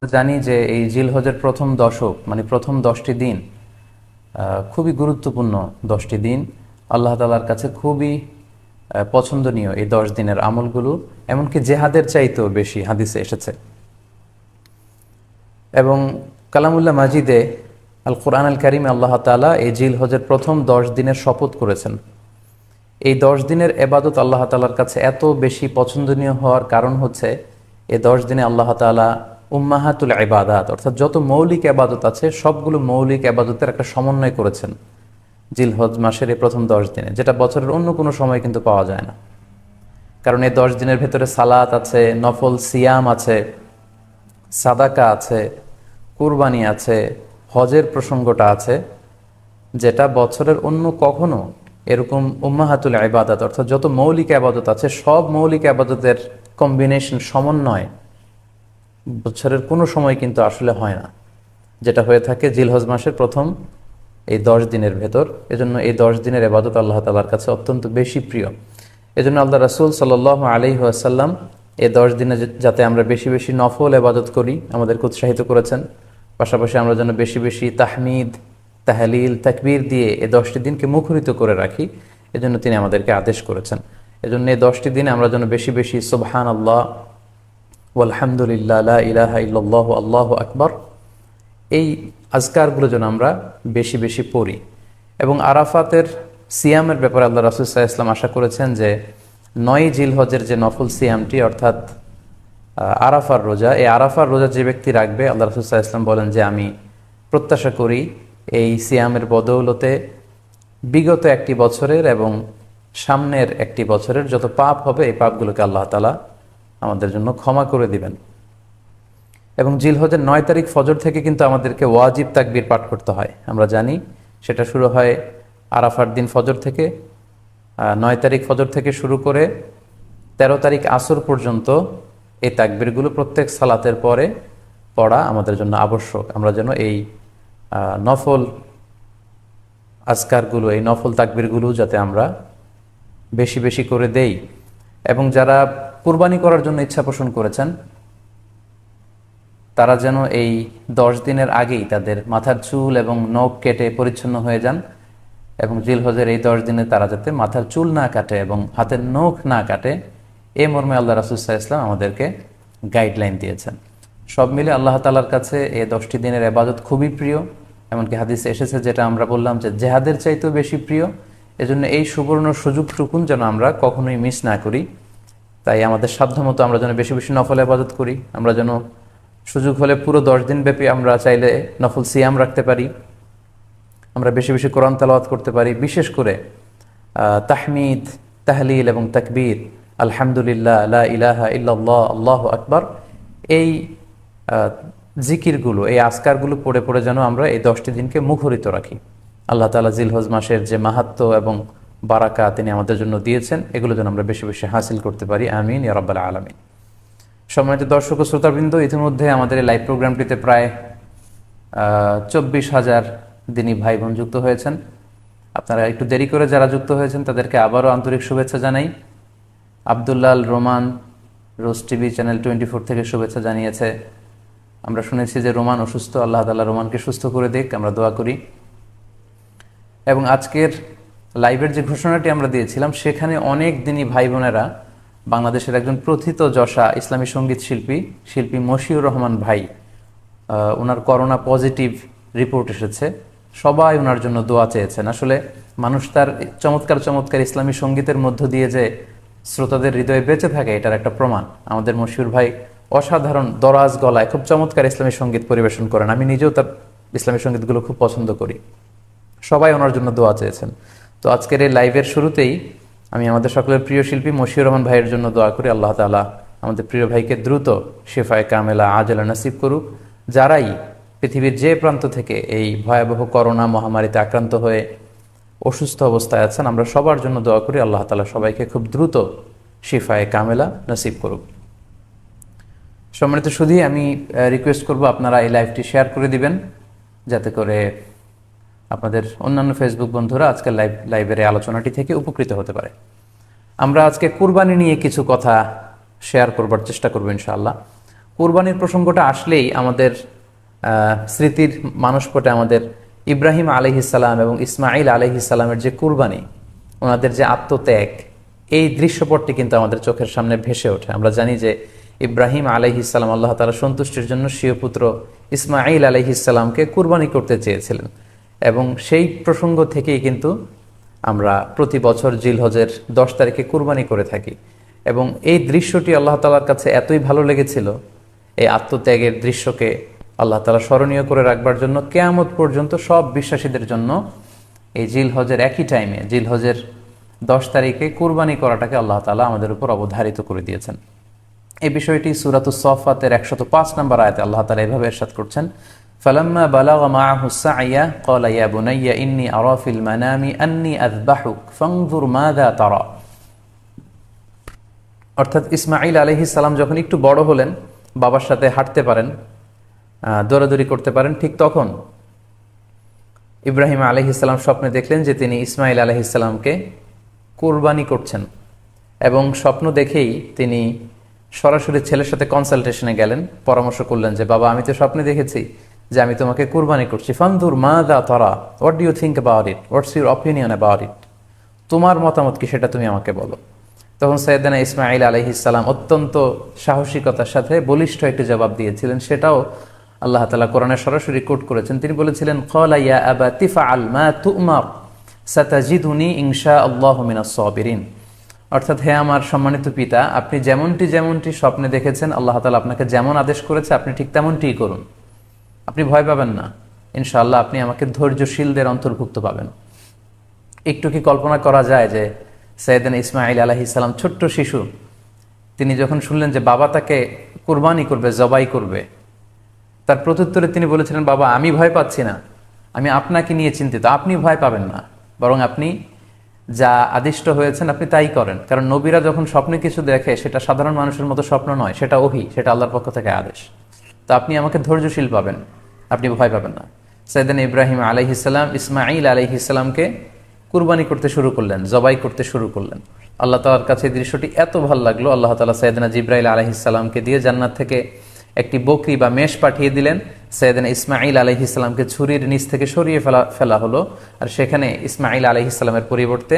জানি যে এই জিলহজের প্রথম দশক মানে প্রথম 10টি দিন খুবই গুরুত্বপূর্ণ 10টি দিন। আল্লাহ তাআলার কাছে খুবই পছন্দনীয় এই 10 দিনের আমলগুলো, এমনকি জেহাদের চাইতেও বেশি হাদিসে এসেছে। এবং কালামুল্লাহ মাজিদে আল কোরআন আল কারিমে আল্লাহ তাআলা এই জিলহজের প্রথম 10 দিনের শপথ করেছেন। এই 10 দিনের এবাদত আল্লাহ তাআলার কাছে এত বেশি পছন্দনীয় হওয়ার কারণ হচ্ছে এই 10 দিনে আল্লাহ তাআলা উম্মাহাতুল ইবাদাত অর্থাৎ যত মৌলিক এবাদত আছে সবগুলো মৌলিক এবাদতের একটা সমন্বয় করেছেন জিলহজ মাসের এই প্রথম 10 দিনে, যেটা বছরের অন্য কোনো সময় কিন্তু পাওয়া যায় না। কারণ এই 10 দিনের ভেতরে সালাত আছে, নফল সিয়াম আছে, সাদাকা আছে, কুরবানি আছে, হজের প্রসঙ্গটা আছে, যেটা বছরের অন্য কখনো এরকম উম্মাহাতুল ইবাদত অর্থাৎ যত মৌলিক আবাদত আছে সব মৌলিক আবাদতের কম্বিনেশন সমন্বয় বছরের কোনো সময় কিন্তু আসলে হয় না, যেটা হয়ে থাকে জিলহজ মাসের প্রথম এই 10 দিনের ভেতর। এজন্য এই 10 দিনের আবাদত আল্লাহ তাআলার কাছে অত্যন্ত বেশি প্রিয়। এজন্য আল্লাহ রাসূল সাল্লাল্লাহু আলাইহি ওয়াসাল্লাম এই 10 দিনে যাতে আমরা বেশি বেশি নফল আবাদত করি আমাদেরকে উৎসাহিত করেছেন। পাশাপাশি আমরা যেন বেশি বেশি তাহমিদ, তাহলিল, তাকবীর দিয়ে এই 10টি দিনকে মুখরিত করে রাখি, এজন্য তিনি আমাদেরকে আদেশ করেছেন। এজন্য এই 10টি দিনে আমরা যেন বেশি বেশি সুবহানাল্লাহ, আলহামদুলিল্লাহ, লা ইলাহা ইল্লাল্লাহ, আল্লাহু আকবার, এই আজকারগুলো যেন আমরা বেশি বেশি পড়ি। এবং আরাফাতের সিয়ামের ব্যাপারে আল্লাহ রাসূল সাল্লাল্লাহু আলাইহি ওয়াসাল্লাম আশা করেছেন যে 9 জিলহজের যে নফল সিয়ামটি অর্থাৎ আরাফার রোজা, এই আরাফার রোজা যে ব্যক্তি রাখবে আল্লাহ রাসূল সাল্লাল্লাহু আলাইহি ওয়াসাল্লাম বলেন যে আমি প্রত্যাশা করি এই সিয়ামের বদৌলতে বিগত একটি বছরের এবং সামনের একটি বছরের যত পাপ হবে এই পাপগুলোকে আল্লাহ তাআলা আমাদের জন্য ক্ষমা করে দিবেন। এবং জিলহজের 9 তারিখ ফজর থেকে কিন্তু আমাদেরকে ওয়াজিব তাকবীর পাঠ করতে হয়। আমরা জানি সেটা শুরু হয় আরাফার দিন ফজর থেকে। 9 তারিখ ফজর থেকে শুরু করে 13 তারিখ আসর পর্যন্ত এই তাকবীরগুলো প্রত্যেক সালাতের পরে পড়া আমাদের জন্য আবশ্যক। আমরা যেন এই নফল আজকারগুলো, এই নফল তাকবীরগুলো যাতে আমরা বেশি বেশি করে দেই। এবং যারা কুরবানি করার জন্য ইচ্ছা পোষণ করেছেন তারা যেন এই 10 দিনের আগেই তাদের মাথার চুল এবং নখ কেটে পরিচ্ছন্ন হয়ে যান। এবং জিলহজের এই 10 দিনে তারা যাতে মাথার চুল না কাটে এবং হাতের নখ না কাটে, এ মর্মে আল্লাহ রাসূল সাল্লাল্লাহু আলাইহি ওয়াসাল্লাম আমাদেরকে গাইডলাইন দিয়েছেন। সব মিলে আল্লাহ তাআলার কাছে এই 10টি দিনের ইবাদত খুবই প্রিয়। এমনকি হাদিসে এসেছে, যেটা আমরা বললাম, যে জেহাদের চাইতেও বেশি প্রিয়। এজন্য এই সুবর্ণ সুযোগটুকুন যেন আমরা কখনোই মিস না করি। তাই আমাদের সাধ্যমতো আমরা যেন বেশি বেশি নফল ইবাদত করি। আমরা যেন সুযোগ হলে পুরো 10 দিন ব্যাপী আমরা চাইলে নফল সিয়াম রাখতে পারি, আমরা বেশি বেশি কোরআন তেলাওয়াত করতে পারি। বিশেষ করে তাহমিদ, তাহলিল এবং তাকবীর, আলহামদুলিল্লাহ, লা ইলাহা ইল্লাল্লাহ, আল্লাহু আকবার, এই জিকিরগুলো, এই আজকারগুলো পড়ে পড়ে যেন আমরা এই 10টি দিনকে মুখরিত রাখি। আল্লাহ তাআলা জিলহজ মাসের যে মাহাত্ম্য এবং বারাকা তিনি আমাদের জন্য দিয়েছেন, এগুলো যেন আমরা বেশি বেশি হাসিল করতে পারি। আমিন ইয়া রাব্বাল আলামিন। সম্মানিত দর্শক ও শ্রোতাবৃন্দ, ইতিমধ্যে আমাদের এই লাইভ প্রোগ্রামটিতে প্রায় 24,000 দিনী ভাই বোন যুক্ত হয়েছেন। আপনারা একটু দেরি করে যারা যুক্ত হয়েছেন তাদেরকে আবারও আন্তরিক শুভেচ্ছা জানাই। আব্দুল্লাল রোমান রোজ টিভি চ্যানেল 24 থেকে শুভেচ্ছা জানিয়েছে। আমরা শুনেছি যে রোমান অসুস্থ, আল্লাহ তাআলা রোমানকে সুস্থ করে দিক, আমরা দোয়া করি। এবং আজকের লাইভের যে ঘোষণাটি আমরা দিয়েছিলাম সেখানে অনেক দিনী ভাই বোনেরা, বাংলাদেশের একজন প্রথিত যশা ইসলামী সঙ্গীত শিল্পী মশিউর রহমান ভাই, ওনার করোনা পজিটিভ রিপোর্ট এসেছে, সবাই ওনার জন্য দোয়া চেয়েছেন। আসলে মানুষ তার চমৎকার চমৎকার ইসলামী সঙ্গীতের মধ্য দিয়ে যে শ্রোতাদের হৃদয়ে বেঁচে থাকে, এটার একটা প্রমাণ। আমাদের মশিউর ভাই অসাধারণ দরাজ গলায় খুব চমৎকার ইসলামী সঙ্গীত পরিবেশন করেন। আমি নিজেও তার ইসলামী সঙ্গীতগুলো খুব পছন্দ করি। সবাই ওনার জন্য দোয়া চেয়েছেন। তো আজকের এই লাইভের শুরুতেই আমি আমাদের সকলের প্রিয় শিল্পী মশিউর রহমান ভাইয়ের জন্য দোয়া করি, আল্লাহ তাআলা আমাদের প্রিয় ভাইকে দ্রুত শিফায়ে কামেলা আজেলা নসিব করুক। যারাই পৃথিবীর যে প্রান্ত থেকে এই ভয়াবহ করোনা মহামারীতে আক্রান্ত হয়ে অসুস্থ অবস্থায় আছেন, আমরা সবার জন্য দোয়া করি, আল্লাহ তাআলা সবাইকে খুব দ্রুত শিফায়ে কামেলা নসিব করুক। সম্মানিত সুধী, আমি রিকোয়েস্ট করব আপনারা এই লাইভটি শেয়ার করে দিবেন, যাতে করে আপনাদের অন্যান্য ফেসবুক বন্ধুরা আজকের লাইভের আলোচনাটি থেকে উপকৃত হতে পারে। আমরা আজকে কুরবানি নিয়ে কিছু কথা শেয়ার করবার চেষ্টা করব ইনশাআল্লাহ। কুরবানির প্রসঙ্গটা আসলেই আমাদের স্মৃতির মানসপটে আমাদের ইব্রাহিম আলাইহিসসালাম এবং ইসমাইল আলাইহিসসালামের যে কুরবানি, ওনাদের যে আত্মত্যাগ, এই দৃশ্যপটটি কিন্তু আমাদের চোখের সামনে ভেসে ওঠে। আমরা জানি যে ইব্রাহিম আলাইহিসসালাম আল্লাহ তাআলা সন্তুষ্টির জন্য স্বীয় পুত্র ইসমাইল আলাইহিসসালামকে কুরবানি করতে চেয়েছিলেন, এবং সেই প্রসঙ্গ থেকেই কিন্তু আমরা প্রতি বছর জিলহজের 10 তারিখে কুরবানি করে থাকি। এবং এই দৃশ্যটি আল্লাহ তাআলার কাছে এতই ভালো লেগেছিল, এই আত্মত্যাগের দৃশ্যকে আল্লাহ তাআলা স্মরণীয় করে রাখবার জন্য কিয়ামত পর্যন্ত সব বিশ্বাসীদের জন্য এই জিলহজের একই টাইমে, জিলহজের 10 তারিখে কুরবানি করাটাকে আল্লাহ তাআলা আমাদের উপর অবধারিত করে দিয়েছেন। এই বিষয়টি সূরাতুস সাফফাতের 105 নম্বর আয়াতে আল্লাহ তাআলা এভাবে ইরশাদ করছেন, ফালাম্মা বালাগা মাআহু সা'য়া ক্বালা ইয়া বুনাইয়া ইন্নী আরা ফিল মানামি আন্নী আযবাহুক ফানজুর মাযা তারা। অর্থাৎ ইসমাঈল আলাইহিস সালাম যখন একটু বড় হলেন, বাবার সাথে হাঁটতে পারেন, দৌড়াদৌড়ি করতে পারেন, ঠিক তখন ইব্রাহিম আলাইহিস সালাম স্বপ্নে দেখলেন যে তিনি ইসমাঈল আলাইহিস সালামকে কুরবানি করছেন, এবং স্বপ্ন দেখেই তিনি সরাসরি ছেলের সাথে কনসালটেশনে গেলেন, পরামর্শ করলেন যে বাবা, আমি তো স্বপ্নে দেখেছি যে আমি তোমাকে কুরবানি করছি, ফানজুর মাযা তারা, what do you think about it, what's your opinion about it, তোমার মতামত কি সেটা তুমি আমাকে বলো। তখন সাইয়েদনা ইসমাঈল আলাইহিস সালাম অত্যন্ত সাহসিকতার সাথে বলিষ্ঠ একটি জবাব দিয়েছিলেন, সেটাও আল্লাহ তাআলা কোরআনে সরাসরি কোট করেছেন। তিনি বলেছিলেন, ক্বালা ইয়া আবাতি ফাআল মা তু'মার সাতাজিদুনি ইনশাআল্লাহু মিনাস সাবিরিন। অর্থাৎ, হে আমার সম্মানিত পিতা, আপনি যেমনটি স্বপ্নে দেখেছেন, আল্লাহ তাআলা আপনাকে যেমন আদেশ করেছে আপনি ঠিক তেমনটিই করুন, আপনি ভয় পাবেন না, ইনশাআল্লাহ আপনি আমাকে ধৈর্যশীলদের অন্তর্ভুক্ত পাবেন। একটু কি কল্পনা করা যায় যে সাইয়েদনা ইসমাঈল আলাইহিস সালাম ছোট্ট শিশু, তিনি যখন শুনলেন যে বাবা তাকে কুরবানি করবে, জবাই করবে, তার প্রত্যুত্তরে তিনি বলেছিলেন, বাবা, আমি ভয় পাচ্ছি না, আমি আপনাকে নিয়ে চিন্তিত, আপনি ভয় পাবেন না, বরং আপনি যা আদিষ্ট হয়েছেন আপনি তাই করেন। কারণ নবীরা যখন স্বপ্নে কিছু দেখে, সেটা সাধারণ মানুষের মতো স্বপ্ন নয়, সেটা ওহী, সেটা আল্লাহর পক্ষ থেকে আদেশ। তো আপনি আমাকে ধৈর্যশীল পাবেন, আপনি ভয় পাবেন না। সাইয়েদনা ইব্রাহিম আলাইহিস সালাম ইসমাঈল আলাইহিস সালামকে কুরবানি করতে শুরু করলেন, জবাই করতে শুরু করলেন। আল্লাহ তাআলার কাছে এই দৃশ্যটি এত ভালো লাগলো, আল্লাহ তাআলা সাইয়েদনা জিবরাইল আলাইহিস সালামকে দিয়ে জান্নাত থেকে একটি বকরি বা মেষ পাঠিয়ে দিলেন। সাইয়েদনা ইসমাঈল আলাইহিস সালামকে ছুরির নিচ থেকে সরিয়ে ফেলা হলো, আর সেখানে ইসমাঈল আলাইহিস সালামের পরিবর্তে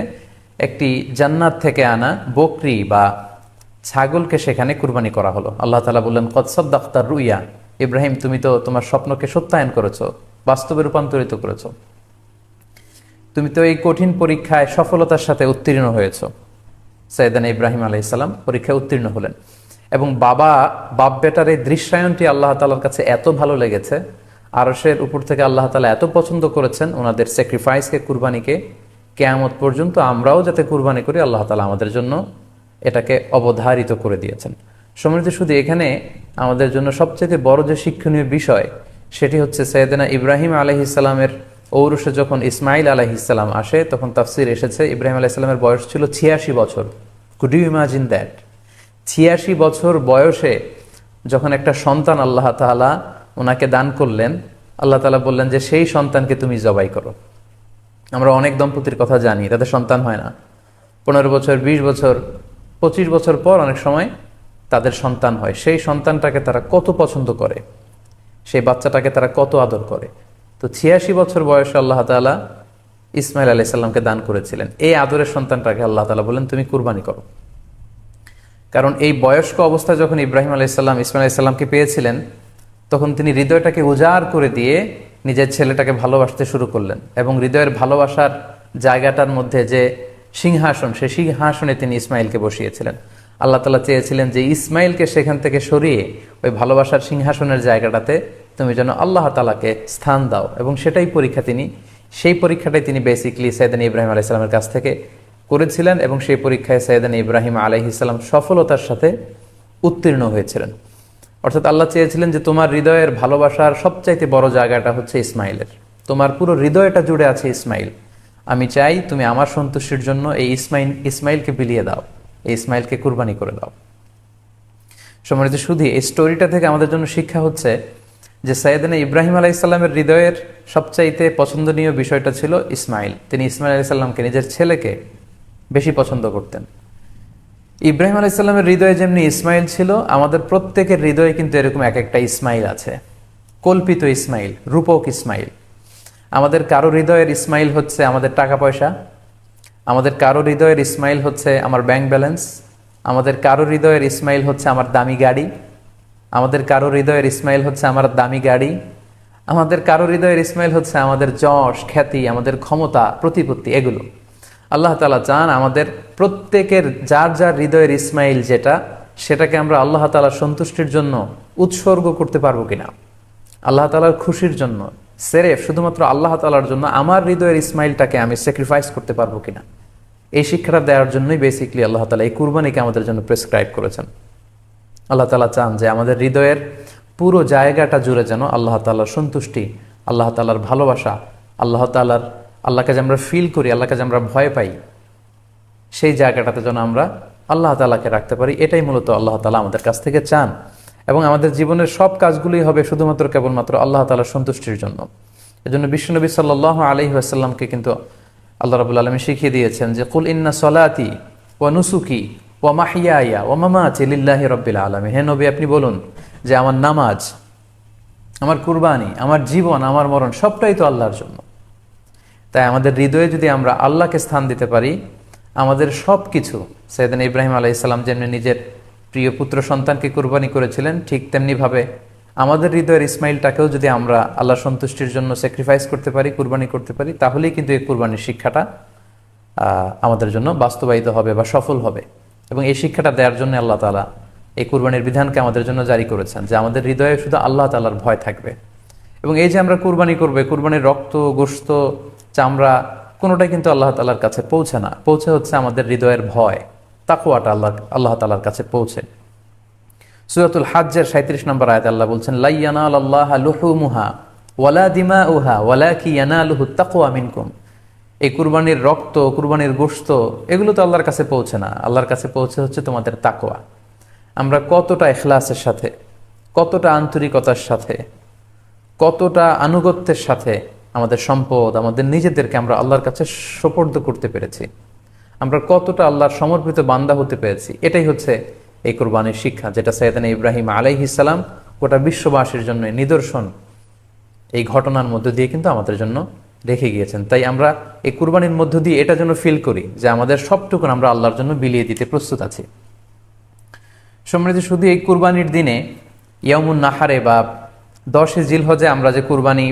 একটি জান্নাত থেকে আনা বকরি বা ছাগলকে সেখানে কুরবানি করা হলো। আল্লাহ তাআলা বললেন, কদ সাদ্দাকতার রুইয়া, ইব্রাহিম, তুমি তো তোমার স্বপ্নকে সত্যায়ন করেছো, বাস্তবে রূপান্তরিত করেছো, তুমি তো এই কঠিন পরীক্ষায় সফলতার সাথে উত্তীর্ণ হয়েছ। সাইয়েদনা ইব্রাহিম আলাইহিস সালাম পরীক্ষায় উত্তীর্ণ হলেন, এবং বাপ বেটার এই দৃশ্যায়নটি আল্লাহ তাআলার কাছে এত ভালো লেগেছে, আরশের উপর থেকে আল্লাহ তাআলা এত পছন্দ করেছেন ওনাদের স্যাক্রিফাইসকে, কুরবানিকে, কিয়ামত পর্যন্ত আমরাও যাতে কুরবানি করি, আল্লাহ তাআলা আমাদের জন্য এটাকে অবধারিত করে দিয়েছেন। সম্মানিত, শুধু এখানে আমাদের জন্য সবচেয়ে বড় যে শিক্ষণীয় বিষয়, সেটি হচ্ছে সাইয়েদনা ইব্রাহিম আলাইহিস সালামের ঔরসে যখন ইসমাঈল আলাইহিস সালাম আসে, তখন তাফসীর এসেছে ইব্রাহিম আলাইহিস সালামের বয়স ছিল 86 বছর। Could you imagine that? 86 বছর বয়সে যখন একটা সন্তান আল্লাহ তাআলা ওনাকে দান করলেন, আল্লাহ তাআলা বললেন যে সেই সন্তানকে তুমি জবাই করো। আমরা অনেক দম্পতির কথা জানি, তাদের সন্তান হয় না, 15 বছর, 20 বছর, 25 বছর পর অনেক সময় তাদের সন্তান হয়। সেই সন্তানটাকে তারা কত পছন্দ করে, সেই বাচ্চাটাকে তারা কত আদর করে। তো 86 বছর বয়সে আল্লাহ তাআলা ইসমাঈল আলাইহিস সালামকে দান করেছিলেন। এই আদরের সন্তানটাকে আল্লাহ তাআলা বলেন, তুমি কুরবানি করো। কারণ এই বয়স্ক অবস্থায় যখন ইব্রাহিম আলাইহিস সালাম ইসমাঈল আলাইহিস সালামকে পেয়েছিলেন, তখন তিনি হৃদয়টাকে উজাড় করে দিয়ে নিজের ছেলেটাকে ভালোবাসতে শুরু করলেন, এবং হৃদয়ের ভালোবাসার জায়গাটার মধ্যে যে সিংহাসন, সেই সিংহাসনে তিনি ইসমাঈলকে বসিয়েছিলেন। আল্লাহ তাআলা চেয়েছিলেন যে ইসমাঈলকে সেখান থেকে সরিয়ে ওই ভালোবাসার সিংহাসনের জায়গাটাতে তুমি যেন আল্লাহ তাআলাকে স্থান দাও, এবং সেই পরীক্ষাটাই তিনি বেসিক্যালি সাইয়েদনা ইব্রাহিম আলাইহিস সালামের কাছ থেকে করেছিলেন, এবং সেই পরীক্ষায় সাইয়েদনা ইব্রাহিম আলাইহিস সালাম সফলতার সাথে উত্তীর্ণ হয়েছিলেন। অর্থাৎ আল্লাহ চেয়েছিলেন যে তোমার হৃদয়ের ভালোবাসার সবচাইতে বড় জায়গাটা হচ্ছে ইসমাঈলের, তোমার পুরো হৃদয়টা জুড়ে আছে ইসমাঈল। আমি চাই তুমি আমার সন্তুষ্টির জন্য এই ইসমাঈলকে বিলিয়ে দাও, এই ইসমাঈলকে কুরবানি করে দাও। সম্মানিত, শুধু এই স্টোরিটা থেকে আমাদের জন্য শিক্ষা হচ্ছে যে সাইয়েদনা ইব্রাহিম আলাইহিস সালামের হৃদয়ের সবচাইতে পছন্দনীয় বিষয়টা ছিল ইসমাঈল। তিনি ইসমাঈল আলাইহিস সালামকে, নিজের ছেলেকে বেশি পছন্দ করতেন। ইব্রাহিম আলাইসাল্লামের হৃদয়ে যেমনি ইসমাইল ছিল, আমাদের প্রত্যেকের হৃদয়ে কিন্তু এরকম এক একটা ইসমাইল আছে, কল্পিত ইসমাইল, রূপক ইসমাইল। আমাদের কারো হৃদয়ের ইসমাইল হচ্ছে আমাদের টাকা পয়সা, আমাদের কারো হৃদয়ের ইসমাইল হচ্ছে আমার ব্যাংক ব্যালেন্স, আমাদের কারো হৃদয়ের ইসমাইল হচ্ছে আমার দামি গাড়ি, আমাদের কারো হৃদয়ের ইসমাইল হচ্ছে আমার দামি গাড়ি, আমাদের কারো হৃদয়ের ইসমাইল হচ্ছে আমাদের যশ খ্যাতি, আমাদের ক্ষমতা প্রতিপত্তি, এগুলো। আল্লাহ তাআলা চান আমাদের প্রত্যেকের যার যার হৃদয়ের ইসমাইল যেটা, সেটাকে আমরা আল্লাহ তাআলার সন্তুষ্টির জন্য উৎসর্গ করতে পারবো কিনা, আল্লাহ তাআলার খুশির জন্য, সেরেফ শুধুমাত্র আল্লাহ তাআলার জন্য আমার হৃদয়ের ইসমাইলটাকে আমি স্যাক্রিফাইস করতে পারবো কিনা। এই শিক্ষাটা দেওয়ার জন্যই বেসিক্যালি আল্লাহ তাআলা এই কুরবানিকে আমাদের জন্য প্রেসক্রাইব করেছেন। আল্লাহ তাআলা চান যে আমাদের হৃদয়ের পুরো জায়গাটা জুড়ে যেন আল্লাহ তাআলার সন্তুষ্টি, আল্লাহ তাআলার ভালোবাসা, আল্লাহকে যে আমরা ফিল করি, আল্লাহকে যে আমরা ভয় পাই, সেই জায়গাটাতে যেন আমরা আল্লাহ তাআলাকে রাখতে পারি। এটাই মূলত আল্লাহ তাআলা আমাদের কাছ থেকে চান। এবং আমাদের জীবনের সব কাজগুলোই হবে শুধুমাত্র কেবলমাত্র আল্লাহ তাআলার সন্তুষ্টির জন্য। এজন্য বিশ্বনবী সাল্লাল্লাহু আলাইহি ওয়াসাল্লামকে কিন্তু আল্লাহ রাব্বুল আলামিন শিখিয়ে দিয়েছেন যে কুল ইন্না সলাতি ওয়া নুসুকি ওয়া মাহইয়ায়া ওয়া মামাতি লিল্লাহি রাব্বিল আলামিন। হে নবী, আপনি বলুন যে আমার নামাজ, আমার কুরবানি, আমার জীবন, আমার মরণ সবটাই তো আল্লাহর জন্য। তাই আমাদের হৃদয়ে যদি আমরা আল্লাহকে স্থান দিতে পারি, আমাদের সব কিছু, সাইয়েদনা ইব্রাহিম আলাইহিস সালাম যেমনি নিজের প্রিয় পুত্র সন্তানকে কুরবানি করেছিলেন, ঠিক তেমনিভাবে আমাদের হৃদয়ের ইসমাইলটাকেও যদি আমরা আল্লাহর সন্তুষ্টির জন্য স্যাক্রিফাইস করতে পারি, কুরবানি করতে পারি, তাহলেই কিন্তু এই কুরবানির শিক্ষাটা আমাদের জন্য বাস্তবায়িত হবে বা সফল হবে। এবং এই শিক্ষাটা দেওয়ার জন্য আল্লাহ তাআলা এই কুরবানির বিধানকে আমাদের জন্য জারি করেছেন, যে আমাদের হৃদয়ে শুধু আল্লাহ তাআলার ভয় থাকবে। এবং এই যে আমরা কুরবানি করবে, কুরবানির রক্ত, গোশত, চামড়া কোনোটাই কিন্তু আল্লাহ তাআলার কাছে পৌঁছে না, পৌঁছে হচ্ছে আমাদের হৃদয়ের ভয়, তাকওয়াটা আল্লাহ তাআলার কাছে পৌঁছে। সূরাতুল হাজ্জের 37 নম্বর আয়াতে আল্লাহ বলছেন, লা ইয়ানালাল্লাহা লুহুমুহা ওয়ালা দিমাউহা ওয়ালাকি ইয়ানালুহুত তাকওয়া মিনকুম। এই কুরবানির রক্ত, কুরবানির গোশত, এগুলো তো আল্লাহর কাছে পৌঁছে না, আল্লাহর কাছে পৌঁছে হচ্ছে তোমাদের তাকওয়া। আমরা কতটা ইখলাসের সাথে, কতটা আন্তরিকতার সাথে, কতটা আনুগত্যের সাথে আমাদের সম্পদ, আমাদের নিজেদেরকে আমরা আল্লাহর কাছে সোপর্দ করতে পেরেছি, আমরা কতটা আল্লাহর সমর্পিত বান্দা হতে পেরেছি, এটাই হচ্ছে এই কুরবানির শিক্ষা, যেটা সাইয়েদনা ইব্রাহিম আলাইহিস সালাম গোটা বিশ্ববাসীর জন্য নিদর্শন এই ঘটনার মধ্য দিয়ে কিন্তু আমাদের জন্য রেখে গিয়েছেন। তাই আমরা এই কুরবানির মধ্য দিয়ে এটা যেন ফিল করি যে আমাদের সবটুকু আমরা আল্লাহর জন্য বিলিয়ে দিতে প্রস্তুত আছি। সম্মানিত, শুধু এই কুরবানির দিনে ইয়াউমুন নাহারে বা 10 জিলহজে আমরা যে কুরবানি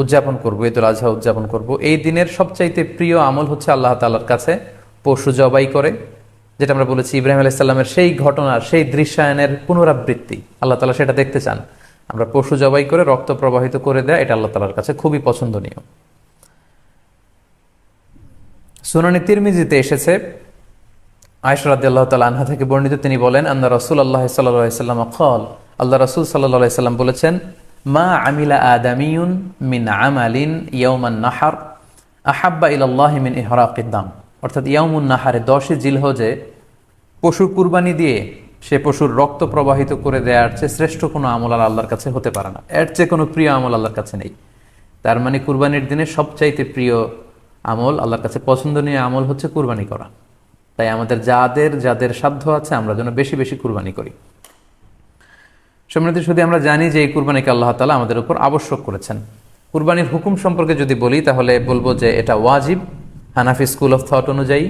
উদযাপন করবো, ঈদুল আজহা উদযাপন করব, এই দিনের সবচাইতে প্রিয় আমল হচ্ছে আল্লাহ তাআলার কাছে পশু জবাই করে, যেটা আমরা বলেছি ইব্রাহিম আলাইহিস সালামের সেই ঘটনার, সেই দৃশ্যায়নের পুনরাবৃত্তি আল্লাহ তাআলা সেটা দেখতে চান। আমরা পশু জবাই করে রক্ত প্রবাহিত করে দেয়, এটা আল্লাহ তাআলার কাছে খুবই পছন্দনীয়। সুনানে তিরমিজিতে এসেছে, আয়েশা রাদিয়াল্লাহু তাআলা আনহা থেকে বর্ণিত, তিনি বলেন, আন্না রাসূলুল্লাহ সাল্লাল্লাহু আলাইহি ওয়াসাল্লাম ক্বাল, আল্লাহ রাসূল সাল্লাল্লাহু আলাইহি ওয়াসাল্লাম বলেছেন, মা আমিলা আদামিয়ুন মিন আমালিন ইয়াউমান নাহার আহাব্বা ইলাল্লাহি মিন ইহরাকিদ দাম। অর্থাৎ ইয়াউমুন নাহারে 10 জিলহজে পশু কুরবানি দিয়ে সে পশুর রক্ত প্রবাহিত করে দেওয়ার চেয়ে শ্রেষ্ঠ কোনো আমল আর আল্লাহর কাছে হতে পারে না, এর চেয়ে কোনো প্রিয় আমল আল্লাহর কাছে নেই। তার মানে কুরবানির দিনে সবচাইতে প্রিয় আমল, আল্লাহর কাছে পছন্দনীয় আমল হচ্ছে কুরবানি করা। তাই আমাদের যাদের সাধ্য আছে আমরা যেন বেশি বেশি কুরবানি করি। সম্মানিত, শুধু আমরা জানি যে এই কুরবানিকে আল্লাহ তাআলা আমাদের উপর আবশ্যক করেছেন। কুরবানির হুকুম সম্পর্কে যদি বলি তাহলে বলবো যে এটা ওয়াজিব হানাফি স্কুল অফ থট অনুযায়ী,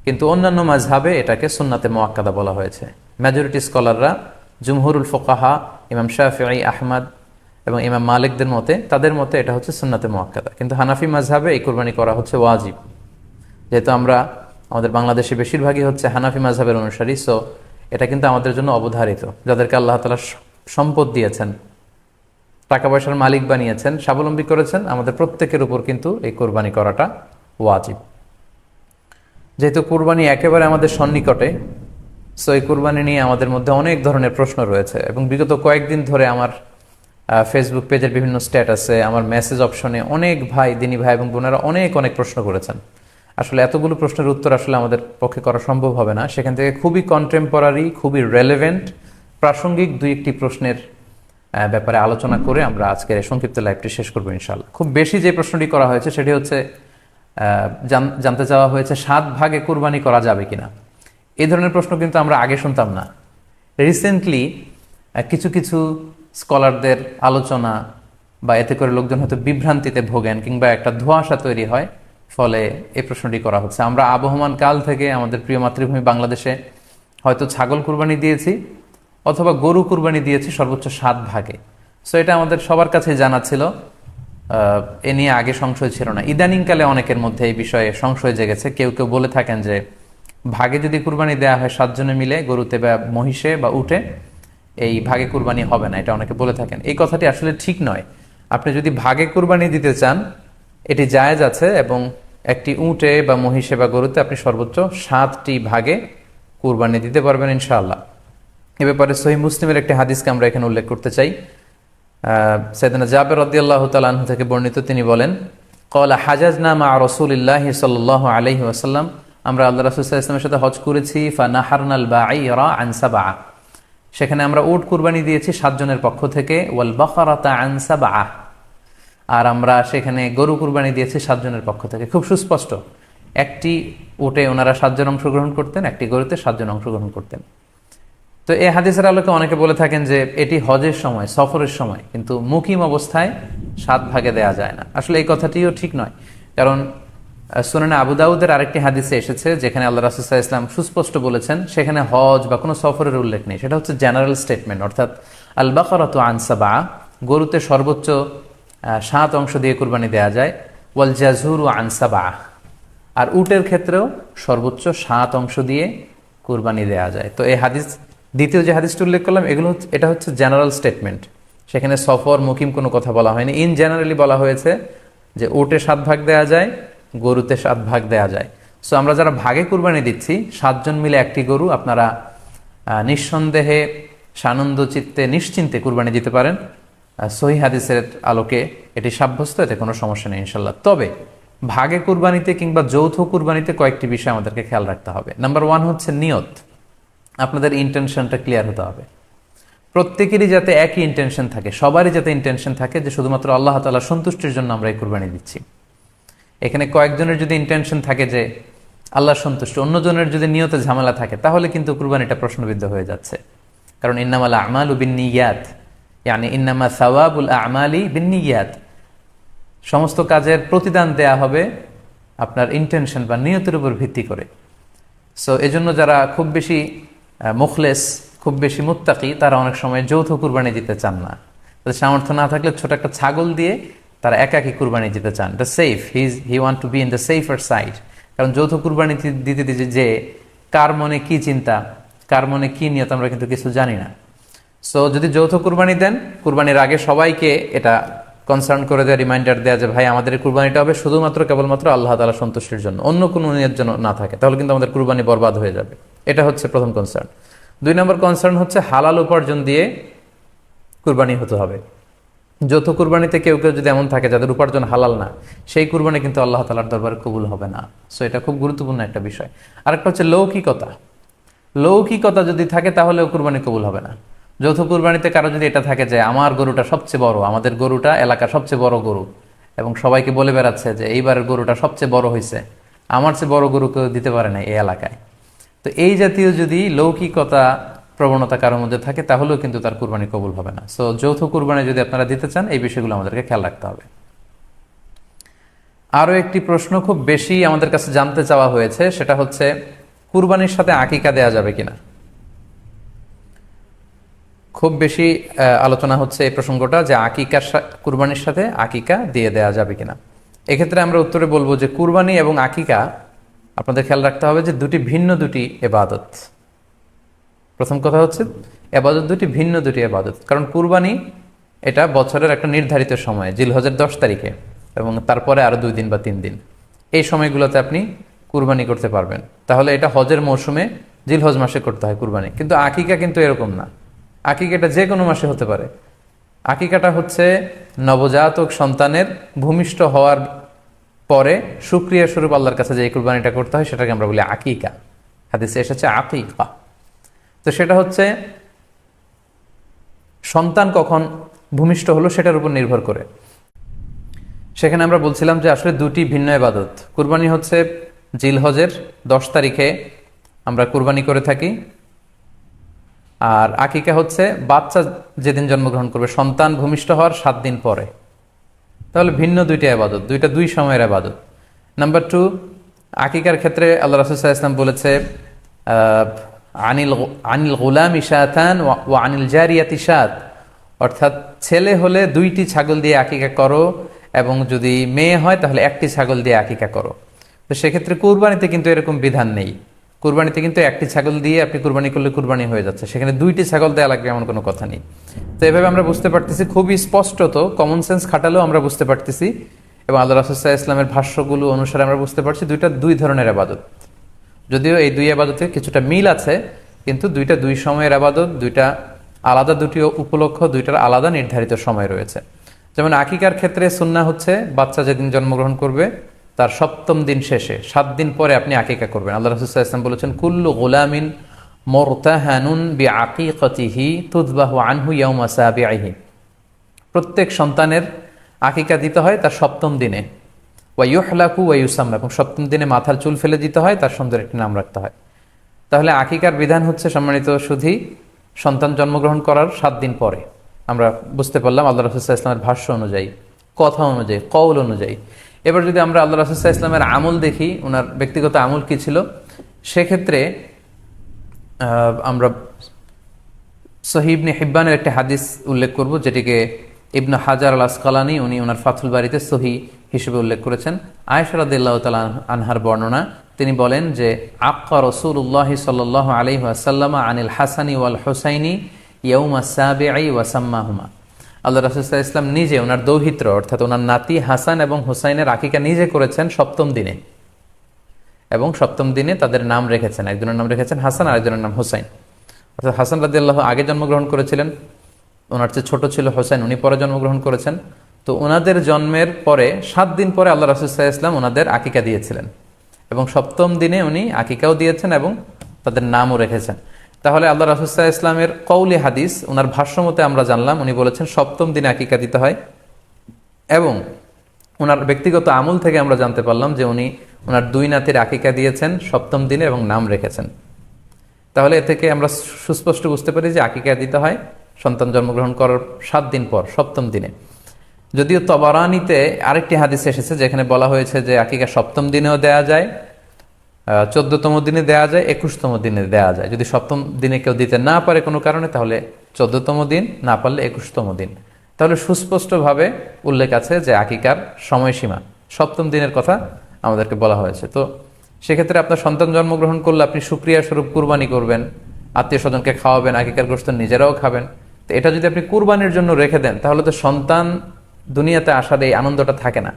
কিন্তু অন্যান্য মাযহাবে এটাকে সুন্নাতে মুআক্কাদা বলা হয়েছে। মেজরিটি স্কলাররা, জুমহুরুল ফুকাহা, ইমাম শাফিঈ, আহমদ এবং ইমাম মালিকদের মতে, তাদের মতে এটা হচ্ছে সুন্নাতে মুআক্কাদা। কিন্তু হানাফি মাযহাবে এই কুরবানি করা হচ্ছে ওয়াজিব। যেহেতু আমাদের বাংলাদেশে বেশিরভাগই হচ্ছে হানাফি মাযহাবের অনুসারী, সো এটা কিন্তু আমাদের জন্য অবধারিত। যাদেরকে আল্লাহ তাআলা সম্পদ দিয়েছেন, টাকা পয়সার মালিক বানিয়েছেন, স্বাবলম্বী করেছেন, আমাদের প্রত্যেকের উপর কিন্তু এই কুরবানি করাটা ওয়াজিব। যেহেতু কুরবানি একেবারে আমাদের সন্নিকটে, সো এই কুরবানি নিয়ে আমাদের মধ্যে অনেক ধরনের প্রশ্ন রয়েছে। এবং বিগত কয়েকদিন ধরে আমার ফেসবুক পেজের বিভিন্ন স্ট্যাটাসে, আমার মেসেজ অপশনে অনেক ভাই, দিনী ভাই এবং বোনেরা অনেক প্রশ্ন করেছেন। আসলে এতগুলো প্রশ্নের উত্তর আসলে আমাদের পক্ষে করা সম্ভব হবে না। সেখান থেকে খুবই কন্টেম্পোরারি, খুবই রেলেভেন্ট, প্রাসঙ্গিক 2-1টি প্রশ্নের ব্যাপারে আলোচনা করে আমরা আজকের সংক্ষিপ্ত লাইভটি শেষ করবো ইনশাআল্লাহ। খুব বেশি যে প্রশ্নটি করা হয়েছে সেটি হচ্ছে জানতে চাওয়া হয়েছে 7 ভাগে কুরবানি করা যাবে কিনা। এই ধরনের প্রশ্ন কিন্তু আমরা আগে শুনতাম না। রিসেন্টলি কিছু কিছু স্কলারদের আলোচনা বা এতে করে লোকজন হয়তো বিভ্রান্তিতে ভোগেন কিংবা একটা ধোঁয়াশা তৈরি হয়, ফলে এই প্রশ্নটি করা হচ্ছে। আমরা আবহমান কাল থেকে আমাদের প্রিয় মাতৃভূমি বাংলাদেশে হয়তো ছাগল কুরবানি দিয়েছি অথবা গরু কুরবানি দিয়েছি সর্বোচ্চ 7 ভাগে। সো এটা আমাদের সবার কাছে জানা ছিল, এ নিয়ে আগে সংশয় ছিল না। ইদানিংকালে অনেকের মধ্যে এই বিষয়ে সংশয় জেগেছে। কেউ কেউ বলে থাকেন যে ভাগে যদি কুরবানি দেওয়া হয় 7 জনে মিলে, গরুতে বা মহিষে বা উটে, এই ভাগে কুরবানি হবে না, এটা অনেকে বলে থাকেন। এই কথাটি আসলে ঠিক নয়। আপনি যদি ভাগে কুরবানি দিতে চান এটি জায়েজ আছে, এবং একটি উটে বা মহিষে বা গরুতে আপনি সর্বোচ্চ 7টি ভাগে কুরবানি দিতে পারবেন ইনশাআল্লাহ। এ ব্যাপারে সহিহ মুসলিমের একটি হাদিসকে আমরা এখানে উল্লেখ করতে চাই। সাইয়েদনা জাবের রাদিয়াল্লাহু তাআলা আনহু থেকে বর্ণিত, তিনি বলেন, ক্বালা হাজাজনা মা রাসূলিল্লাহি সাল্লাল্লাহু আলাইহি ওয়াসাল্লাম, আমরা আল্লাহ রাসূল সাল্লাল্লাহু আলাইহি ওয়াসাল্লামের সাথে হজ করেছি। ফানাহারনাল বাঈরা আন সাবআ, সেখানে আমরা উট কুরবানি দিয়েছি 7 জনের পক্ষ থেকে। ওয়াল বাকারাতা আন সাবআ, আর আমরা সেখানে গরু কুরবানি দিয়েছি 7 জনের পক্ষ থেকে। খুব সুস্পষ্ট, একটি উটে ওনারা 7 জন অংশগ্রহণ করতেন, একটি গরুতে 7 জন অংশগ্রহণ করতেন। তো এই হাদিসের আলোকে অনেকে বলে থাকেন যে এটি হজের সময়, সফরের সময়, কিন্তু মুকিম অবস্থায় 7 ভাগে দেয়া যায় না। আসলে এই কথাটিও ঠিক নয়, কারণ সুনানে আবু দাউদের আরেকটি হাদিসে এসেছে যেখানে আল্লাহ রাসূল সাল্লাল্লাহু আলাইহি ওয়াসাল্লাম সুস্পষ্ট বলেছেন, সেখানে হজ বা কোনো সফরের উল্লেখ নেই। সেটা হচ্ছে জেনারেল স্টেটমেন্ট, অর্থাৎ আল বাকারাতু আন সাবআ, গরুতে সর্বোচ্চ 7 অংশ দিয়ে কুরবানি দেয়া যায়। ওয়াল জাযুরু আন সাবআ, আর উটের ক্ষেত্রেও সর্বোচ্চ 7 অংশ দিয়ে কুরবানি দেয়া যায়। তো এই হাদিস, দ্বিতীয় যে হাদিসটি উল্লেখ করলাম, এটা হচ্ছে জেনারেল স্টেটমেন্ট। সেখানে সফর মুকিম কোনো কথা বলা হয়নি। ইন জেনারেলি বলা হয়েছে যে উটে 7 ভাগ দেয়া যায়, গরুতে 7 ভাগ দেয়া যায়। সো আমরা যারা ভাগে কুরবানি দিচ্ছি 7 জন মিলে একটি গরু, আপনারা নিঃসন্দেহে সানন্দ চিত্তে নিশ্চিন্তে কুরবানি দিতে পারেন। সহিহ হাদিসের আলোকে এটি সাব্যস্ত, এতে কোনো সমস্যা নেই ইনশাল্লাহ। তবে ভাগে কুরবানিতে কিংবা যৌথ কুরবানিতে কয়েকটি বিষয় আমাদেরকে খেয়াল রাখতে হবে। নাম্বার 1 হচ্ছে নিয়ত। আপনাদের ইন্টেনশনটা ক্লিয়ার হতে হবে। প্রত্যেকেরই যাতে একই ইন্টেনশন থাকে, সবারই যাতে ইন্টেনশন থাকে যে শুধুমাত্র আল্লাহ তাআলার সন্তুষ্টির জন্য আমরা এই কুরবানি দিচ্ছি। এখানে কয়েকজনের যদি ইন্টেনশন থাকে যে আল্লাহর সন্তুষ্টি, অন্যজনের যদি নিয়তে ঝামেলা থাকে, তাহলে কিন্তু কুরবানিটা প্রশ্নবিদ্ধ হয়ে যাচ্ছে। কারণ ইন্নামাল আমালু বিন্নিয়াত, ইয়ানি ইন্নামা সাওয়াবুল আমালি বিন্নিয়াত, সমস্ত কাজের প্রতিদান দেয়া হবে আপনার ইন্টেনশন বা নিয়তের উপর ভিত্তি করে। সো এজন্য যারা খুব বেশি মুখলেস, খুব বেশি মুত্তাকি, তারা অনেক সময় যৌথ কুরবানি দিতে চান না। তাদের সামর্থ্য না থাকলে ছোট একটা ছাগল দিয়ে তারা একাকী কুরবানি দিতে চান। The safe, he want to be in the safer side. কারণ যৌথ কুরবানি দিতে দিতে যে কার মনে কি চিন্তা, কার মনে কি নিয়ত, আমরা কিন্তু কিছু জানি না। সো যদি যৌথ কুরবানি দেন, কুরবানির আগে সবাইকে এটা কনসার্ন করে দেওয়া, রিমাইন্ডার দেওয়া যে ভাই আমাদের কুরবানিটা হবে শুধুমাত্র কেবলমাত্র আল্লাহ তাআলা সন্তুষ্টির জন্য, অন্য কোনো নিয়ত যেন না থাকে, তাহলে কিন্তু আমাদের কুরবানি বরবাদ হয়ে যাবে। এটা হচ্ছে প্রথম কনসার্ন। 2 নম্বর কনসার্ন হচ্ছে হালাল উপার্জন দিয়ে কুরবানি হতে হবে। যৌথ কুরবানিতে কেউ কেউ যদি এমন থাকে যাদের উপার্জন হালাল না, সেই কুরবানি কিন্তু আল্লাহ তাআলার দরবারে কবুল হবে না। সো এটা খুব গুরুত্বপূর্ণ একটা বিষয়। আরেকটা হচ্ছে লৌকিকতা। লৌকিকতা যদি থাকে তাহলেও কুরবানি কবুল হবে না। যৌথ কুরবানিতে কারো যদি এটা থাকে যে আমার গরুটা সবচেয়ে বড়, আমাদের গরুটা এলাকার সবচেয়ে বড় গরু, এবং সবাইকে বলে বেড়াচ্ছে যে এইবারের গরুটা সবচেয়ে বড় হয়েছে, আমার চেয়ে বড় গরু কেউ দিতে পারে না এই এলাকায়। তো এই জাতীয় যদি লৌকিকতা প্রবণতা কারোর মধ্যে থাকে, তাহলেও কিন্তু তার কুরবানি কবুল হবে না। সো যৌথ কুরবানি যদি আপনারা দিতে চান, এই বিষয়গুলো আমাদেরকে খেয়াল রাখতে হবে। আরও একটি প্রশ্ন খুব বেশি আমাদের কাছে জানতে চাওয়া হয়েছে, সেটা হচ্ছে কুরবানির সাথে আকিকা দেয়া যাবে কিনা। খুব বেশি আলোচনা হচ্ছে এই প্রসঙ্গটা যে কুরবানির সাথে আকিকা দিয়ে দেয়া যাবে কিনা। এক্ষেত্রে আমরা উত্তরে বলবো যে কুরবানি এবং আকিকা আপনাদের খেয়াল রাখতে হবে যে ভিন্ন দুটি ইবাদত। প্রথম কথা হচ্ছে ইবাদত ভিন্ন দুটি ইবাদত। কারণ কুরবানি এটা বছরের একটা নির্ধারিত সময়, জিলহজের 10 তারিখে, এবং তারপরে আরো 2 দিন বা 3 দিন, এই সময়গুলোতে আপনি কুরবানি করতে পারবেন। তাহলে এটা হজের মৌসুমে জিলহজ মাসে করতে হয় কুরবানি। কিন্তু আকিকা কিন্তু এরকম না। আকিকাটা যে কোনো মাসে হতে পারে। আকিকাটা হচ্ছে নবজাতক সন্তানের ভূমিষ্ঠ হওয়ার পরে শুকরিয়া স্বরূপ আল্লাহর কাছে যে কুরবানিটা করতে হয়, সেটাকে আমরা বলি আকিকা। হাদিসে এসেছে আকিকা। তো সেটা হচ্ছে সন্তান কখন ভূমিষ্ঠ হলো সেটার উপর নির্ভর করে। সেখানে আমরা বলছিলাম যে আসলে 2টি ভিন্ন ইবাদত। কুরবানি হচ্ছে জিলহজের 10 তারিখে আমরা কুরবানি করে থাকি। আর আকিকা হচ্ছে বাচ্চা যেদিন জন্মগ্রহণ করবে, সন্তান ভূমিষ্ঠ হওয়ার 7 দিন পরে। তাহলে ভিন্ন দুইটা আবাদত, দুই সময়ের আবাদত। নাম্বার 2, আকিকার ক্ষেত্রে আল্লাহ রাসূল সাল্লাল্লাহু আলাইহি ওয়াসাল্লাম বলেছে আনিল গুলামি শাতান ওয়া আনিল জারিয়াতি শাত, অর্থাৎ ছেলে হলে 2টি ছাগল দিয়ে আকিকা করো, এবং যদি মেয়ে হয় তাহলে 1টি ছাগল দিয়ে আকিকা করো। তো সেক্ষেত্রে কুরবানিতে কিন্তু এরকম বিধান নেই। কুরবানিতে কিন্তু 1টি ছাগল দিয়ে আপনি কুরবানি করলে কুরবানি হয়ে যাচ্ছে, সেখানে 2টি ছাগল দেওয়া লাগবে এমন কোনো কথা নেই। তো এভাবে আমরা বুঝতে পারতেছি, খুবই স্পষ্টত কমন সেন্স খাটালেও আমরা বুঝতে পারতেছি, এবং আল্লাহ রাসূল সাল্লাল্লাহু আলাইহি ওয়াসাল্লামের ভাষ্যগুলো অনুসারে আমরা বুঝতে পারছি দুইটা 2 ধরনের আবাদত। যদিও এই 2 আবাদতে কিছুটা মিল আছে, কিন্তু দুইটা 2 সময়ের আবাদত, দুইটা আলাদা, দুটি উপলক্ষ, দুইটার আলাদা নির্ধারিত সময় রয়েছে। যেমন আকিকার ক্ষেত্রে সুন্নাহ হচ্ছে বাচ্চা যেদিন জন্মগ্রহণ করবে তার 7ম দিন শেষে 7 দিন পরে আপনি আকিকা করবেন। আল্লাহ রাসূল সাল্লাল্লাহু আলাইহি ওয়াসাল্লাম বলেছেন, কুল্লু গুলামিন মুরতাহানুন বিআকিকাতিহি তুযবাহু আনহু ইয়াওমা সাবিহি, প্রত্যেক সন্তানের আকিকা দিতে হয় তার 7ম দিনে। ওয়া ইউহলাকু ওয়া ইউসাম্মা, এবং 7ম দিনে মাথার চুল ফেলে দিতে হয়, তার সুন্দর একটি নাম রাখতে হয়। তাহলে আকিকার বিধান হচ্ছে সম্মানিত সুধী সন্তান জন্মগ্রহণ করার 7 দিন পরে। আমরা বুঝতে পারলাম আল্লাহ রাসূল সাল্লাল্লাহু আলাইহি ওয়াসাল্লামের ভাষ্য অনুযায়ী, কথা অনুযায়ী, কওল অনুযায়ী। এবার যদি আমরা আল্লাহ রাসূল সাল্লাল্লাহু আলাইহি ওয়াসাল্লামের আমল দেখি, ওনার ব্যক্তিগত আমল কি ছিল, সেক্ষেত্রে আমরা সহিহ ইবনে হিব্বানের একটি হাদিস উল্লেখ করব, যেটিকে ইবনে হাজার আল আসকালানি উনি ওনার ফাথুল বারিতে সহিহ হিসেবে উল্লেখ করেছেন। আয়েশা রাদিয়াল্লাহু তাআলা আনহার বর্ণনা, তিনি বলেন যে আক্কা রাসূলুল্লাহ সাল্লাল্লাহু আলাইহি ওয়াসাল্লাম আনিল হাসানি ওয়াল হুসাইনি ইয়াউমা সাবিঈ ওয়া সাম্মাহুমা। আল্লাহ রাসূল সাল্লাল্লাহু আলাইহি ওয়াসাল্লাম নিজে ওনার দৌহিত্র অর্থাৎ ওনার নাতি হাসান এবং হুসাইনের আকিকা নিজে করেছেন 7ম দিনে, এবং 7ম দিনে তাদের নাম রেখেছেন। একজনের নাম রেখেছেন হাসান, আরেকজনের নাম হুসাইন। অর্থাৎ হাসান রাদিয়াল্লাহু আগে জন্মগ্রহণ করেছিলেন, ওনার চেয়ে ছোট ছিল হোসেন, উনি পরে জন্মগ্রহণ করেছেন। তো ওনাদের জন্মের পরে 7 দিন পরে আল্লাহ রাসূল সাল্লাল্লাহু আলাইহি ওয়াসাল্লাম ওনাদের আকিকা দিয়েছিলেন, এবং 7ম দিনে উনি আকিকাও দিয়েছেন এবং তাদের নামও রেখেছেন। তাহলে আল্লাহ রাসূল সাল্লাল্লাহু আলাইহি ওয়াসাল্লামের কওলি হাদিস, ওনার ভাষ্য মতে আমরা জানলাম উনি বলেছেন 7ম দিনে আকিকা দিতে হয়, এবং ওনার ব্যক্তিগত আমল থেকে আমরা জানতে পারলাম যে উনি ওনার 2 নাতির আকিকা দিয়েছেন 7ম দিনে এবং নাম রেখেছেন। তাহলে এ থেকে আমরা সুস্পষ্ট বুঝতে পারি যে আকিকা দিতে হয় সন্তান জন্মগ্রহণ করার 7 দিন পর, 7ম দিনে। যদিও তবারানিতে আরেকটি হাদিস এসেছে যেখানে বলা হয়েছে যে আকিকা 7ম দিনেও দেয়া যায়, 14তম দিনে দেয়া যায়, 21তম দিনে দেয়া যায়। যদি 7ম দিনে কেউ দিতে না পারে কোনো কারণে, তাহলে 14তম দিন, না পারলে 21তম দিন। তাহলে সুস্পষ্টভাবে উল্লেখ আছে যে আকিকার সময়সীমা 7ম দিনের কথা আমাদেরকে বলা হয়েছে। তো সেক্ষেত্রে আপনার সন্তান জন্মগ্রহণ করলে আপনি শুকরিয়া স্বরূপ কুরবানি করবেন, আত্মীয় স্বজনকে খাওয়াবেন, আকিকার গোশত নিজেরাও খাবেন। তো এটা যদি আপনি কুরবানির জন্য রেখে দেন, তাহলে তো সন্তান দুনিয়াতে আসার এই আনন্দটা থাকে না।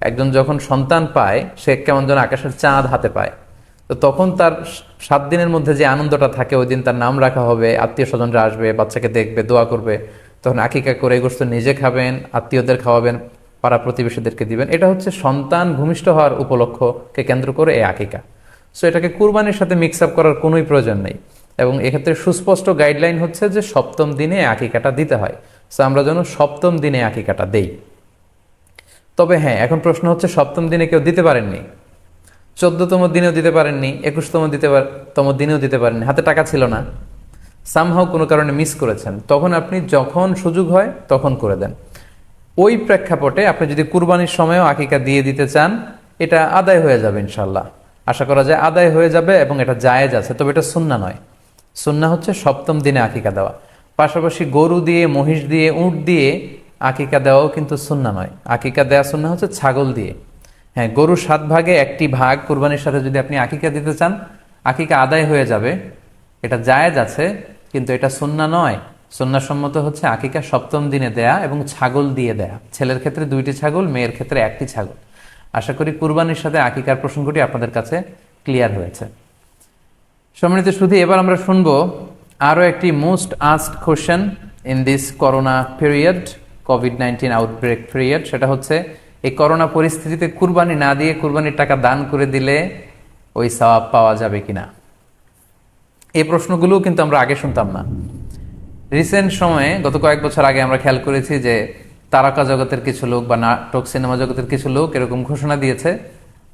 একজন যখন সন্তান পায়, সে কেমন যেন আকাশের চাঁদ হাতে পায়। তো তখন তার 7 দিনের মধ্যে যে আনন্দটা থাকে, ওই দিন তার নাম রাখা হবে, আত্মীয় স্বজনরা আসবে, বাচ্চাকে দেখবে, দোয়া করবে, তখন আকিকা করে গোশত নিজে খাবেন, আত্মীয়দের খাওয়াবেন, পাড়া প্রতিবেশীদেরকে দিবেন। এটা হচ্ছে সন্তান ভূমিষ্ঠ হওয়ার উপলক্ষকে কেন্দ্র করে এই আকিকা। সো এটাকে কুরবানির সাথে মিক্স আপ করার কোনোই প্রয়োজন নেই, এবং এক্ষেত্রে সুস্পষ্ট গাইডলাইন হচ্ছে যে 7ম দিনে আকিকাটা দিতে হয়। সো আমরা যেন 7ম দিনে আকিকাটা দেই। তবে হ্যাঁ, এখন প্রশ্ন হচ্ছে 7ম দিনে কেউ দিতে পারেননি, 14তম দিনেও দিতে পারেননি, 21তম দিনেও দিতে পারেননি, হাতে টাকা ছিল না, সামহাও কোনো কারণে মিস করেছেন, তখন আপনি যখন সুযোগ হয় তখন করে দেন। ওই প্রেক্ষাপটে আপনি যদি কুরবানির সময়ও আকিকা দিয়ে দিতে চান, এটা আদায় হয়ে যাবে ইনশাল্লাহ, আশা করা যায় আদায় হয়ে যাবে, এবং এটা জায়েজ আছে। তবে এটা সুন্নাহ নয়। সুন্নাহ হচ্ছে 7ম দিনে আকিকা দেওয়া। পাশাপাশি গরু দিয়ে, মহিষ দিয়ে, উট দিয়ে আকিকা দেওয়াও কিন্তু সুন্নাহ নয়। আকিকা দেওয়া সুন্নাহ হচ্ছে ছাগল দিয়ে। হ্যাঁ, গরু 7 ভাগে 1টি ভাগ কুরবানির সাথে যদি আপনি আকিকা দিতে চান, আকিকা আদায় হয়ে যাবে, এটা জায়েজ আছে, কিন্তু এটা সুন্নাহ নয়। সুন্নাহসম্মত হচ্ছে আকিকা 7ম দিনে দেয়া এবং ছাগল দিয়ে দেয়া। ছেলের ক্ষেত্রে 2টি ছাগল, মেয়ের ক্ষেত্রে 1টি ছাগল। আশা করি কুরবানির সাথে আকিকার প্রসঙ্গটি আপনাদের কাছে ক্লিয়ার হয়েছে। সম্মানিত শুধু এবার আমরা শুনবো আরও একটি most asked question in this corona period, COVID-19 outbreak period. সেটা হচ্ছে, এই করোনা পরিস্থিতিতে কুরবানি না দিয়ে কুরবানির টাকা দান করে দিলে ওই সওয়াব পাওয়া যাবে কিনা। এই প্রশ্নগুলো কিন্তু আমরা আগে শুনতাম না। রিসেন্ট সময়ে, গত কয়েক বছর আগে আমরা খেয়াল করেছি যে তারকা জগতের কিছু লোক বা নাটক সিনেমা জগতের কিছু লোক এরকম ঘোষণা দিয়েছে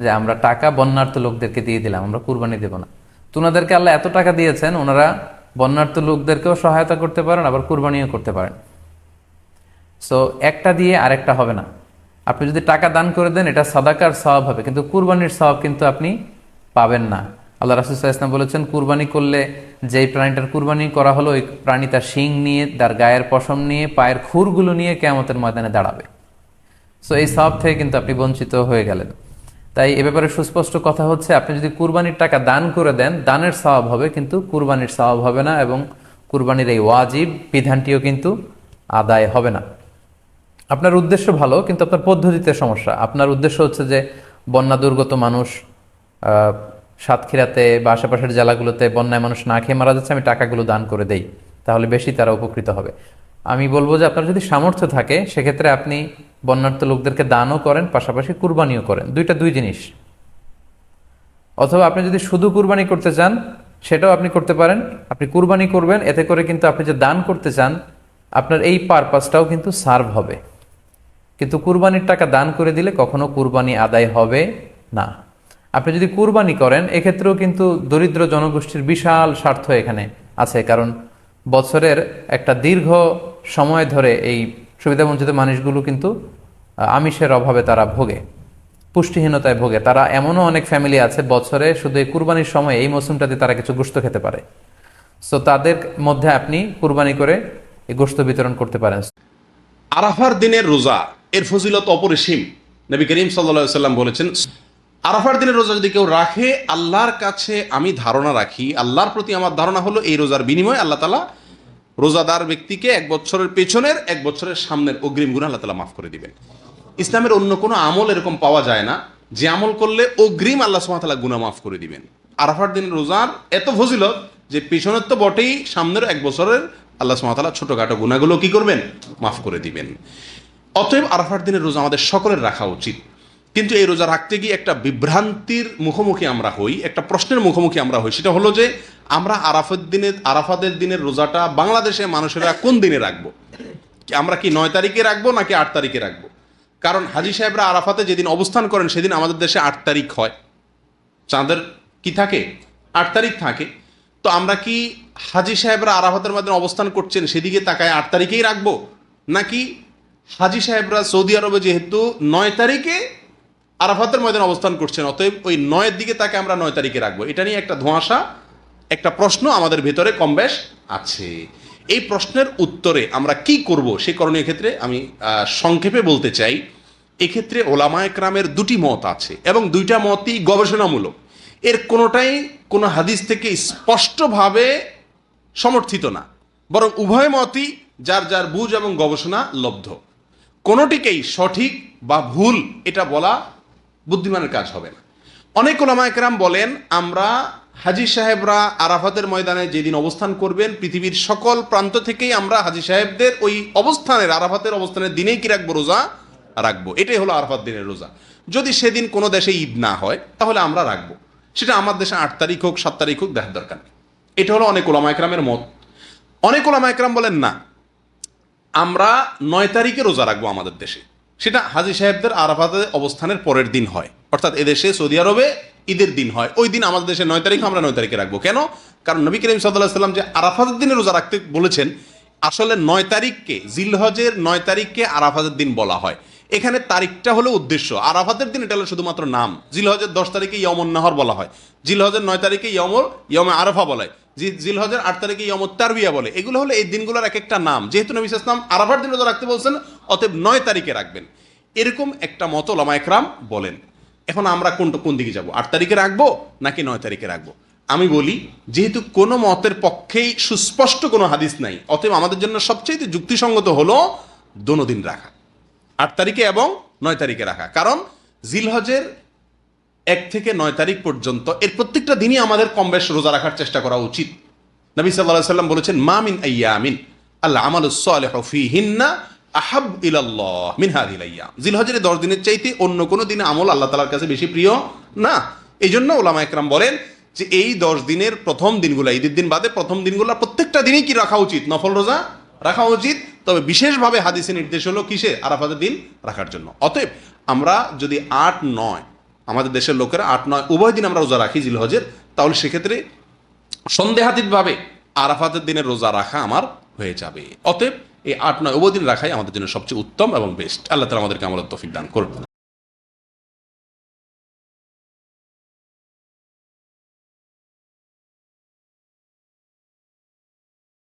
যে আমরা টাকা বন্যার্ত লোকদেরকে দিয়ে দিলাম, আমরা কুরবানি দেব না। তো ওনাদেরকে আল্লাহ এত টাকা দিয়েছেন, ওনারা বন্যার্থ লোকদেরকেও সহায়তা করতে পারেন, আবার কুরবানিও করতে পারেন। সো একটা দিয়ে আরেকটা হবে না। আপনি যদি টাকা দান করে দেন এটা সাদাকার সওয়াব হবে, কিন্তু কুরবানির সওয়াব কিন্তু আপনি পাবেন না। আল্লাহ রাসূল সাল্লাল্লাহু আলাইহি ওয়াসাল্লাম বলেছেন, কুরবানি করলে যেই প্রাণীটার কুরবানি করা হলো ওই প্রাণী তার শিং নিয়ে, তার গায়ের পশম নিয়ে, পায়ের খুরগুলো নিয়ে কিয়ামতের ময়দানে দাঁড়াবে। সো এই সওয়াব থেকে কিন্তু আপনি বঞ্চিত হয়ে গেলেন। তাই এ ব্যাপারে সুস্পষ্ট কথা হচ্ছে, আপনি যদি কুরবানির টাকা দান করে দেন, দানের সওয়াব হবে, কিন্তু কুরবানির সওয়াব হবে না, এবং কুরবানির এই ওয়াজিব বিধানটিও কিন্তু আদায় হবে না। আপনার উদ্দেশ্য ভালো, কিন্তু আপনার পদ্ধতিতে সমস্যা। আপনার উদ্দেশ্য হচ্ছে যে বন্যা দুর্গত মানুষ, সাতক্ষীরাতে বা আশেপাশের জেলাগুলোতে বন্যায় মানুষ না খেয়ে মারা যাচ্ছে, আমি টাকাগুলো দান করে দেই, তাহলে বেশি তারা উপকৃত হবে। আমি বলবো যে আপনার যদি সামর্থ্য থাকে সেক্ষেত্রে আপনি বন্যার্থ লোকদেরকে দানও করেন, পাশাপাশি কুরবানিও করেন, দুই জিনিস। অথবা আপনি যদি শুধু কুরবানি করতে চান সেটাও আপনি করতে পারেন। আপনি কুরবানি করবেন, এতে করে কিন্তু আপনি যে দান করতে চান আপনার এই পারপাসটাও কিন্তু সার্ভ হবে। কিন্তু কুরবানির টাকা দান করে দিলে কখনো কুরবানি আদায় হবে না। আপনি যদি কুরবানি করেন এক্ষেত্রেও কিন্তু দরিদ্র জনগোষ্ঠীর বিশাল স্বার্থ এখানে আছে, কারণ বছরের একটা দীর্ঘ সময় ধরে এই সুবিধাবঞ্চিত মানুষগুলো কিন্তু আমিষের অভাবে তারা ভোগে, পুষ্টিহীনতায় ভোগে। তারা এমনও অনেক ফ্যামিলি আছে বছরে শুধু এই কুরবানির সময় এই মৌসুমটাতে তারা কিছু গোশত খেতে পারে। সো তাদের মধ্যে আপনি কুরবানি করে এই গোশত বিতরণ করতে পারেন। আরাফার দিনের রোজা এর ফজিলত অপরিসীম। নবী করিম সাল্লাল্লাহু আলাইহি সাল্লাম বলেছেন, আরাফার দিনের রোজা যদি কেউ রাখে, আল্লাহর কাছে আমি ধারণা রাখি, আল্লাহর প্রতি আমার ধারণা হলো এই রোজার বিনিময়ে আল্লাহ তাআলা রোজাদার ব্যক্তিকে 1 বছরের পেছনের 1 বছরের সামনের অগ্রিম গুনাহ আল্লাহ তাআলা মাফ করে দিবেন। ইসলামের অন্য কোনো আমল এরকম পাওয়া যায় না যে আমল করলে অগ্রিম আল্লাহ সুবহানাহু ওয়া তাআলা গুনাহ মাফ করে দিবেন। আরাফার দিনের রোজার এত ফজিলত যে পেছনের তো বটেই, সামনের 1 বছরের আল্লাহ সুবহানাহু ওয়া তাআলা ছোটখাটো গুনাহগুলো কি করবেন? মাফ করে দিবেন। অতএব আরাফার দিনের রোজা আমাদের সকলের রাখা উচিত। কিন্তু এই রোজা রাখতে গিয়ে একটা বিভ্রান্তির মুখোমুখি আমরা হই, একটা প্রশ্নের মুখোমুখি আমরা হই। সেটা হলো যে আমরা আরাফাতের দিনের রোজাটা বাংলাদেশে মানুষেরা কোন দিনে রাখবো? আমরা কি 9 তারিখে রাখবো নাকি 8 তারিখে রাখবো? কারণ হাজী সাহেবরা আরাফাতে যেদিন অবস্থান করেন সেদিন আমাদের দেশে 8 তারিখ হয়, চাঁদের কি থাকে 8 তারিখ থাকে। তো আমরা কি হাজী সাহেবরা আরাফাতের মধ্যে অবস্থান করছেন সেদিকে তাকায় 8 তারিখেই রাখবো, নাকি হাজী সাহেবরা সৌদি আরবে যেহেতু 9 তারিখে আরাফাতের ময়দানে অবস্থান করছেন অতএব ওই 9-এর দিকে তাকে আমরা 9 তারিখে রাখবো? এটা নিয়ে একটা ধোঁয়াশা, একটা প্রশ্ন আমাদের ভেতরে কমবেশ আছে। এই প্রশ্নের উত্তরে আমরা কি করব সে করণীয় ক্ষেত্রে আমি সংক্ষেপে বলতে চাই, এক্ষেত্রে ওলামায়ে কেরামের 2টি মত আছে এবং 2টা মতই গবেষণামূলক। এর কোনোটাই কোনো হাদিস থেকে স্পষ্টভাবে সমর্থিত না, বরং উভয় মতই যার যার বুঝ এবং গবেষণা লব্ধ। কোনোটিকেই সঠিক বা ভুল এটা বলা বুদ্ধিমানের কাজ হবে না। অনেক ওলামায়ে কেরাম বলেন, আমরা হাজী সাহেবরা আরাফাতের ময়দানে যেদিন অবস্থান করবেন পৃথিবীর সকল প্রান্ত থেকেই আমরা হাজী সাহেবদের ওই অবস্থানের আরাফাতের অবস্থানের দিনেই কি রাখবো? রোজা রাখবো। এটাই হলো আরাফাত দিনের রোজা। যদি সেদিন কোনো দেশে ঈদ না হয় তাহলে আমরা রাখবো, সেটা আমার দেশে 8 তারিখ হোক 7 তারিখ হোক দেখার দরকার নেই। এটা হলো অনেক ওলামায়ে কেরামের মত। অনেক ওলামায়ে কেরাম বলেন না, আমরা 9 তারিখে রোজা রাখবো আমাদের দেশে, সেটা হাজী সাহেবদের আরাফাতে অবস্থানের পরের দিন হয়, অর্থাৎ এদেশে সৌদি আরবে ঈদের দিন হয়, ওই দিন আমাদের দেশে 9 তারিখ, আমরা 9 তারিখে রাখবো। কেন? কারণ নবী করিম সাল্লাল্লাহু আলাইহি সাল্লাম যে আরাফাতের দিনে রোজা রাখতে বলেছেন, আসলে 9 তারিখকে, জিলহজের 9 তারিখকে আরাফাতের দিন বলা হয়। এখানে তারিখটা হলো উদ্দেশ্য, আরাফাতের দিন এটা হলো শুধুমাত্র নাম। জিলহজের 10 তারিখে ইয়মুন নাহর বলা হয়, জিলহজের 9 তারিখে ইয়মে আরাফা বলা হয়, জিলহজের 8 তারিখে ইয়মুত তারবিয়া বলে। এগুলো হলো এই দিনগুলোর এক একটা নাম। যেহেতু নবী সাল্লাল্লাহু আলাইহি ওয়াসাল্লাম আরাফার দিন রোজা রাখতে বলছেন, অতএব 9 তারিখে রাখবেন, এরকম একটা মত ওলামায়ে কেরাম বলেন। এখন আমরা কোন দিকে যাব? 8 তারিখে রাখবো নাকি 9 তারিখে রাখবো? আমি বলি, যেহেতু কোনো মতের পক্ষেই সুস্পষ্ট কোনো হাদিস নাই, অতএব আমাদের জন্য সবচেয়ে যুক্তিসঙ্গত হলো দোনো দিন রাখা, 8 তারিখে এবং 9 তারিখে রাখা। কারণ জিলহজের 1 থেকে 9 তারিখ পর্যন্ত এর প্রত্যেকটা দিনই আমাদের কম বেশ রোজা রাখার চেষ্টা করা উচিত। নবী সাল্লাল্লাহু আলাইহি সাল্লাম বলেছেন, মা মিন আইয়ামিন আল আমালুস সালিহু ফীহিন্না আহাব ইলাল্লাহ মিন হাযিহিল আইয়াম। জিলহজের 10 দিনের চাইতে অন্য কোনো দিনে আমল আল্লাহ তাআলার কাছে বেশি প্রিয় না। এই জন্য ওলামায়ে কেরাম বলেন যে এই 10 দিনের প্রথম দিনগুলো, ঈদের দিন বাদে প্রথম দিনগুলো প্রত্যেকটা দিনই কি রাখা উচিত? নফল রোজা রাখা উচিত। তবে বিশেষভাবে হাদিসে নির্দেশ হলো কিসে? আরাফাতের দিন রাখার জন্য। অতএব আমরা যদি 8-9, আমাদের দেশের লোকেরা 8-9 উভয় দিন আমরা রোজা রাখি জিলহজের, তাহলে সেক্ষেত্রে সন্দেহাতীতভাবে আরাফাতের দিনের রোজা রাখা আমার হয়ে যাবে। অতএব এই 8-9 দিন রাখাই আমাদের জন্য সবচেয়ে উত্তম এবং বেস্ট। আল্লাহ তাআলা আমাদেরকে আমলের তৌফিক দান করুন।